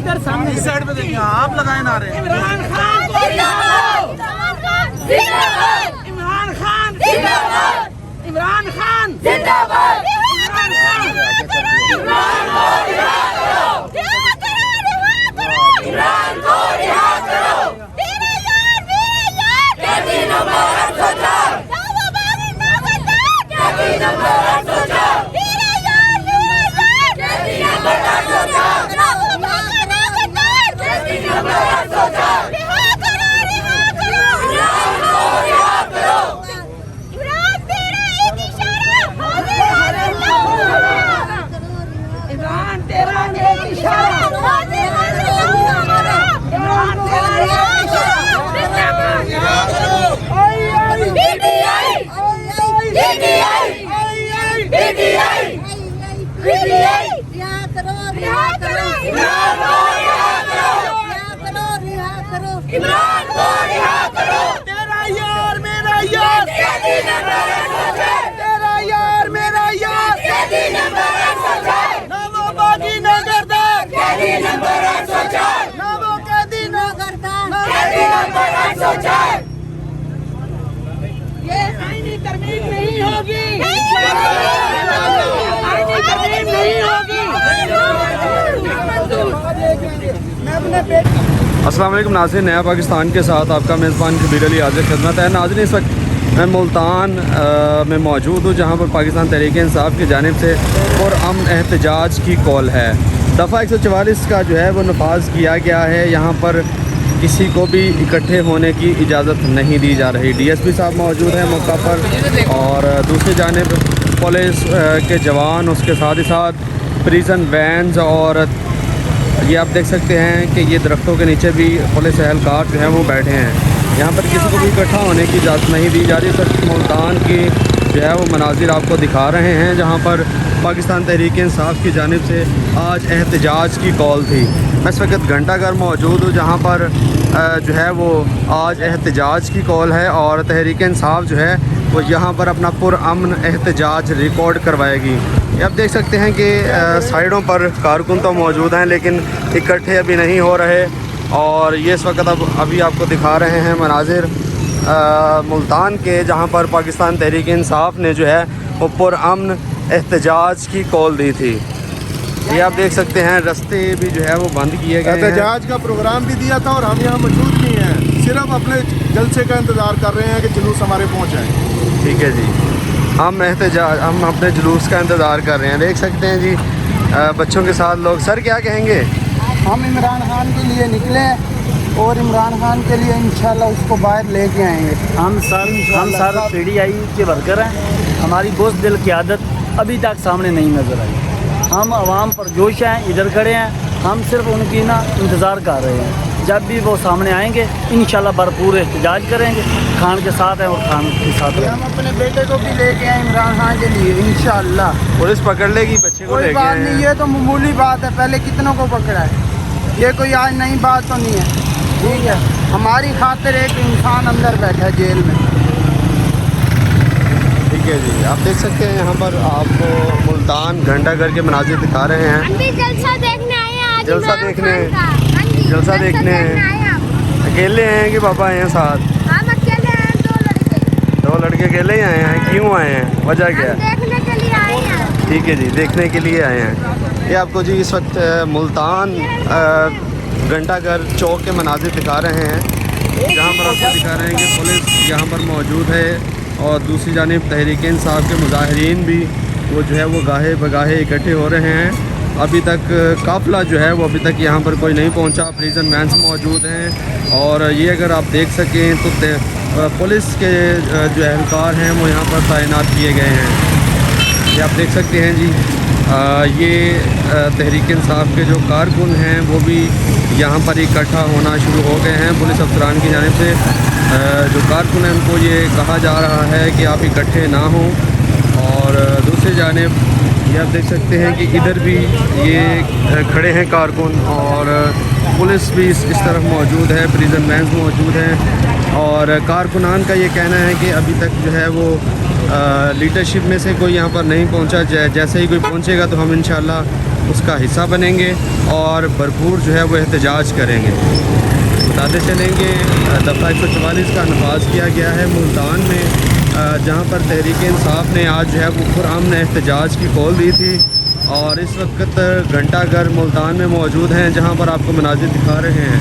इधर सामने इस साइड पे देखिए, आप लगाए नारे। इमरान खान को इमरान खान इमरान खान जिंदाबाद। इमरान खान इमरान को रिहा करो, इमरान को रिहा करो। तेरा यार कैदी नंबर 804 कैदी नंबर 804 तेरा यार कैदी नंबर 804 कैदी नंबर 804 रिहा करो, इमरान को रिहा करो। इमरान तेरा एक इशारा इमरान तेरा एक इशारा इमरान तेरा एक इमरान को रिहा करो। तेरा यार मेरा यार कैदी नंबर 804 तेरा यार मेरा यार कैदी नंबर 804 ना वो बागी ना गर्दार कैदी नंबर 804 ना वो कैदी ना गर्दार कैदी नंबर 804। ये आईनी तरमीम नहीं होगी, आईनी तरमीम नहीं होगी। अस्सलाम वालेकुम नाज़रीन, नया पाकिस्तान के साथ आपका मेज़बान कबीर अली हाज़िर खिदमत है। नाज़रीन, इस वक्त मैं मुल्तान में मौजूद हूँ, जहाँ पर पाकिस्तान तहरीक-ए-इंसाफ की जानिब से पुरअमन एहतजाज की कॉल है। दफ़ा 144 का जो है वो नफाज किया गया है। यहाँ पर किसी को भी इकट्ठे होने की इजाज़त नहीं दी जा रही। DSP साहब मौजूद हैं मौका पर, और दूसरी जानिब पुलिस के जवान, उसके साथ ही साथ प्रिजन वैन्स, और ये आप देख सकते हैं कि ये दरख्तों के नीचे भी पुलिस एहलकार जो है वो बैठे हैं। यहाँ पर किसी को भी इकट्ठा होने की इजाज़त नहीं दी जा रही। सर मुल्तान की जो है वो मनाजिर आपको दिखा रहे हैं, जहाँ पर पाकिस्तान तहरीक-ए-इंसाफ की जानिब से आज एहतजाज की कॉल थी। मैं इस वक्त घंटाघर मौजूद हूँ, जहाँ पर जो है वो आज एहतजाज की कॉल है, और तहरीक-ए-इंसाफ जो है वो यहाँ पर अपना पुरअमन एहतजाज रिकॉर्ड करवाएगी। ये आप देख सकते हैं कि साइडों पर कारकुन तो मौजूद हैं, लेकिन इकट्ठे अभी नहीं हो रहे। और ये इस वक्त अभी आपको दिखा रहे हैं मनाजिर मुल्तान के, जहाँ पर पाकिस्तान तहरीक-ए-इंसाफ ने जो है वो पुरअमन एहतजाज की कॉल दी थी। ये आप देख सकते हैं रास्ते भी जो है वो बंद किए गए हैं। एहतजाज का प्रोग्राम भी दिया था और हम यहाँ मौजूद नहीं हैं, सिर्फ अपने जलसे का इंतज़ार कर रहे हैं कि जुलूस हमारे पहुँच जाए। ठीक है जी, हम अपने जुलूस का इंतज़ार कर रहे हैं। देख सकते हैं जी बच्चों के साथ लोग। सर क्या कहेंगे? हम इमरान खान के लिए निकले और इमरान खान के लिए इंशाल्लाह उसको बाहर लेके आएंगे। हम सर PDI के वर्कर हैं। हमारी बुज़ दिल की आदत अभी तक सामने नहीं नज़र आई। हम आवाम पर जोश हैं, इधर खड़े हैं। हम सिर्फ उनकी इंतज़ार कर रहे हैं। जब भी वो सामने आएंगे इंशाल्लाह भरपूर एहतजाज करेंगे। खान के साथ हैं और खान के साथ हैं। हम अपने बेटे को भी लेके आए इमरान खान के लिए इंशाल्लाह। पुलिस पकड़ लेगी बच्चे को? कोई बात नहीं, ये तो मामूली बात है। पहले कितनों को पकड़ा है, ये कोई आज नई बात तो नहीं है। ठीक है, हमारी खातिर एक इंसान अंदर बैठा है जेल में। ठीक है जी, आप देख सकते हैं यहाँ पर आपको मुल्तान घंटाघर के मनाजिर दिखा रहे हैं। हम भी जलसा देखने आए हैं आज। जलसा देखने अकेले हैं कि पापा हैं साथ? हम अकेले हैं, 2 लड़के। 2 लड़के अकेले ही आए हैं? क्यों आए हैं, वजह क्या है? देखने के लिए आए हैं। ठीक है जी, देखने के लिए आए हैं। ये आपको जी इस वक्त मुल्तान घंटाघर चौक के मनाजिर दिखा रहे हैं, जहाँ पर आपको दिखा रहे हैं कि पुलिस यहाँ पर मौजूद है, और दूसरी जानिब तहरीक-ए-इंसाफ के मुजाहिरीन भी वो जो है वो गाहे बगाहे इकट्ठे हो रहे हैं। अभी तक काफ़िला जो है वो अभी तक यहाँ पर कोई नहीं पहुँचा। प्रिजन वैन्स मौजूद हैं, और ये अगर आप देख सकें तो पुलिस के जो एहलकार हैं वो यहाँ पर तैनात किए गए हैं। ये आप देख सकते हैं जी। ये तहरीक-ए-इंसाफ के जो कारकुन हैं वो भी यहाँ पर इकट्ठा होना शुरू हो गए हैं। पुलिस अफसरान की जानिब से जो कारकुन हैं उनको ये कहा जा रहा है कि आप इकट्ठे ना हों। और दूसरी जानिब ये आप देख सकते हैं कि इधर भी ये खड़े हैं कारकुन, और पुलिस भी इस तरफ मौजूद है, प्रिजन वैन्स मौजूद हैं। और कारकुनान का ये कहना है कि अभी तक जो है वो लीडरशिप में से कोई यहाँ पर नहीं पहुँचा। जैसे ही कोई पहुँचेगा तो हम इंशाल्लाह उसका हिस्सा बनेंगे और भरपूर जो है वो एहतजाज करेंगे। बताते चलेंगे दफ़ा 144 का नफाज किया गया है मुल्तान में, जहाँ पर तहरीक इंसाफ ने आज जो है वो पुरअमन एहतजाज की कॉल दी थी। और इस वक्त घंटाघर मुल्तान में मौजूद हैं, जहाँ पर आपको मनाजिर दिखा रहे हैं।